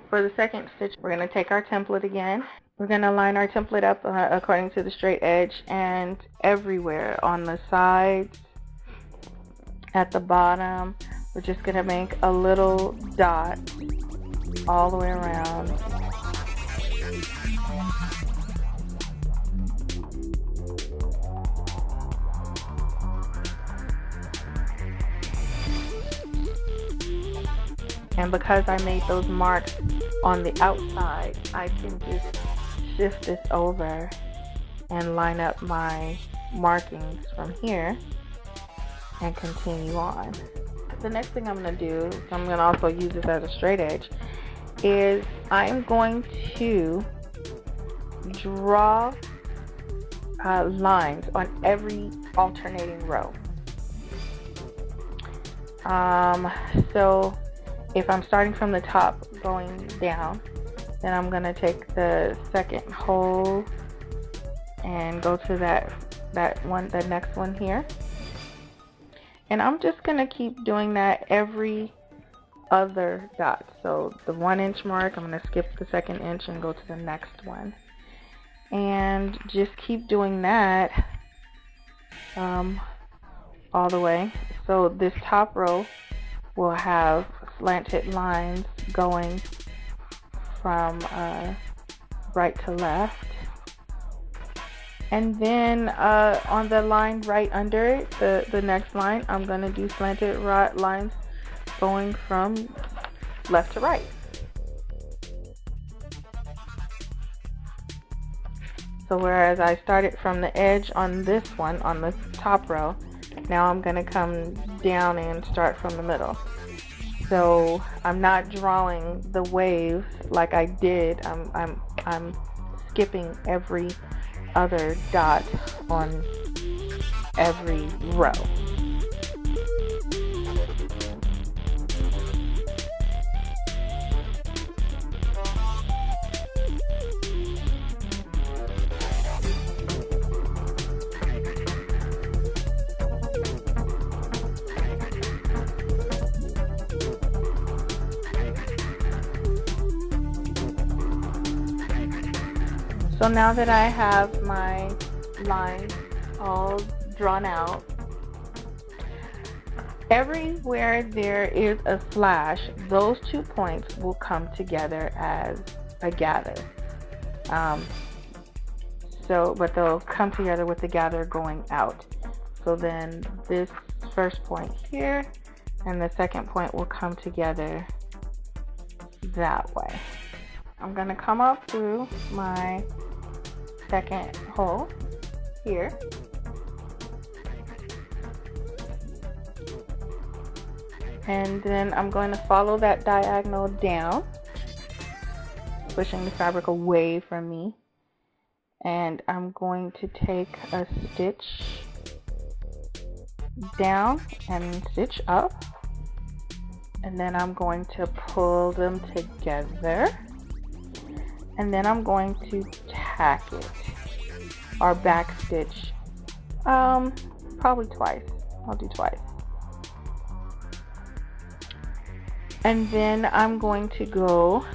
For the second stitch, we're going to take our template again. We're going to line our template up according to the straight edge, and everywhere on the sides, at the bottom, we're just going to make a little dot all the way around. And because I made those marks on the outside, I can just shift this over and line up my markings from here and continue on. The next thing I'm going to do, so I'm going to also use this as a straight edge, is I'm going to draw lines on every alternating row. So if I'm starting from the top going down, then I'm going to take the second hole and go to that one, the next one here. And I'm just going to keep doing that every other dot. So the 1 inch mark, I'm going to skip the second inch and go to the next one. And just keep doing that all the way. So this top row will have slanted lines going from right to left, and then on the line right under it, the next line, I'm going to do slanted lines going from left to right. So whereas I started from the edge on this one, on the top row, now I'm going to come down and start from the middle. So I'm not drawing the wave like I did. I'm skipping every other dot on every row. So now that I have my lines all drawn out, everywhere there is a slash, those 2 points will come together as a gather. But they'll come together with the gather going out. So then this first point here and the second point will come together that way. I'm going to come up through my second hole here, and then I'm going to follow that diagonal down, pushing the fabric away from me, and I'm going to take a stitch down and stitch up, and then I'm going to pull them together, and then I'm going to tack it or back stitch probably twice. I'll do twice. And then I'm going to go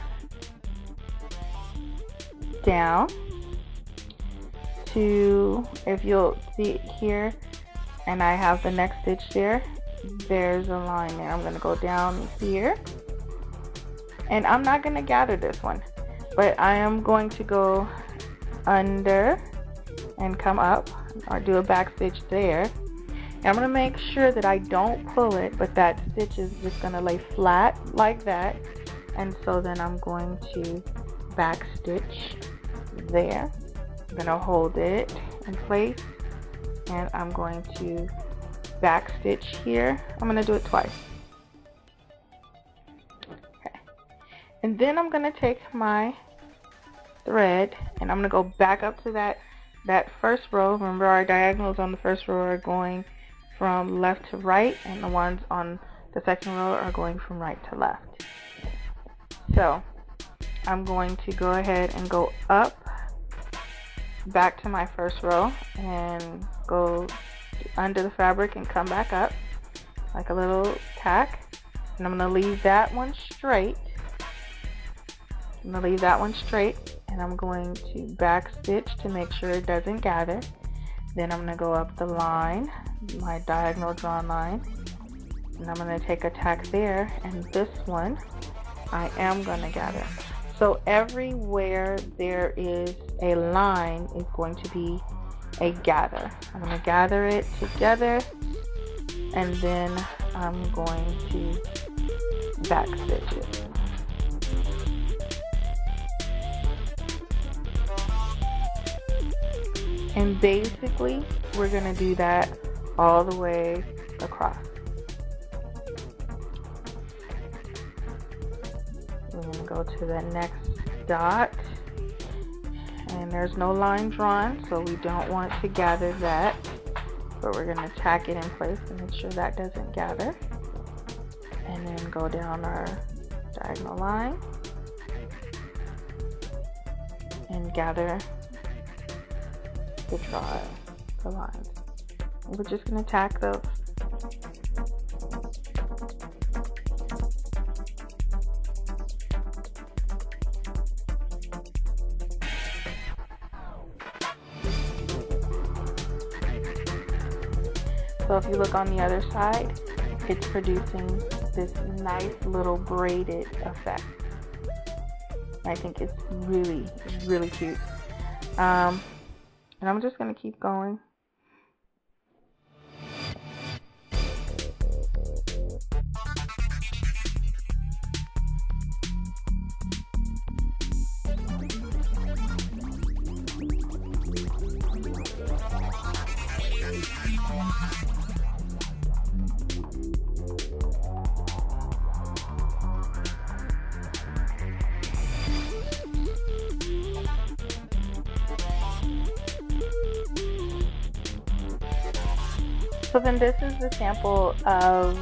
down to, if you'll see it here, and I have the next stitch there, there's a line there. I'm going to go down here, and I'm not going to gather this one, but I am going to go under and come up, or do a back stitch there. And I'm going to make sure that I don't pull it, but that stitch is just going to lay flat like that. And so then I'm going to back stitch there. I'm going to hold it in place, and I'm going to back stitch here. I'm going to do it twice. Okay. And then I'm going to take my thread, and I'm going to go back up to that first row. Remember, our diagonals on the first row are going from left to right, and the ones on the second row are going from right to left. So I'm going to go ahead and go up back to my first row and go under the fabric and come back up like a little tack, and I'm going to leave that one straight, I'm going to leave that one straight, and I'm going to back stitch to make sure it doesn't gather. Then I'm going to go up the line, my diagonal drawn line, and I'm going to take a tack there, and this one I am going to gather. So everywhere there is a line is going to be a gather. I'm going to gather it together, and then I'm going to back stitch it. And basically we're going to do that all the way across. We're going to go to the next dot, and there's no line drawn, so we don't want to gather that, but we're going to tack it in place to make sure that doesn't gather, and then go down our diagonal line and gather the lines. We're just going to tack those. So if you look on the other side, it's producing this nice little braided effect. I think it's really, really cute. And I'm just going to keep going. So then this is the sample of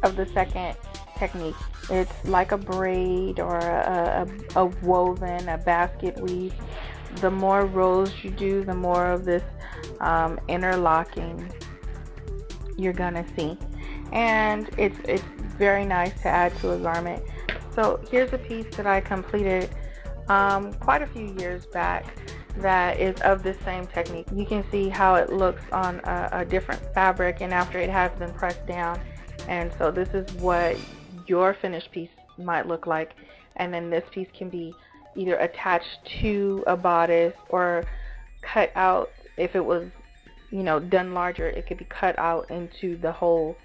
the second technique. It's like a braid or a woven, a basket weave. The more rows you do, the more of this interlocking you're gonna see, and it's very nice to add to a garment. So here's a piece that I completed quite a few years back that is of the same technique. You can see how it looks on a different fabric and after it has been pressed down, and so this is what your finished piece might look like. And then this piece can be either attached to a bodice or cut out. If it was, you know, done larger, it could be cut out into the whole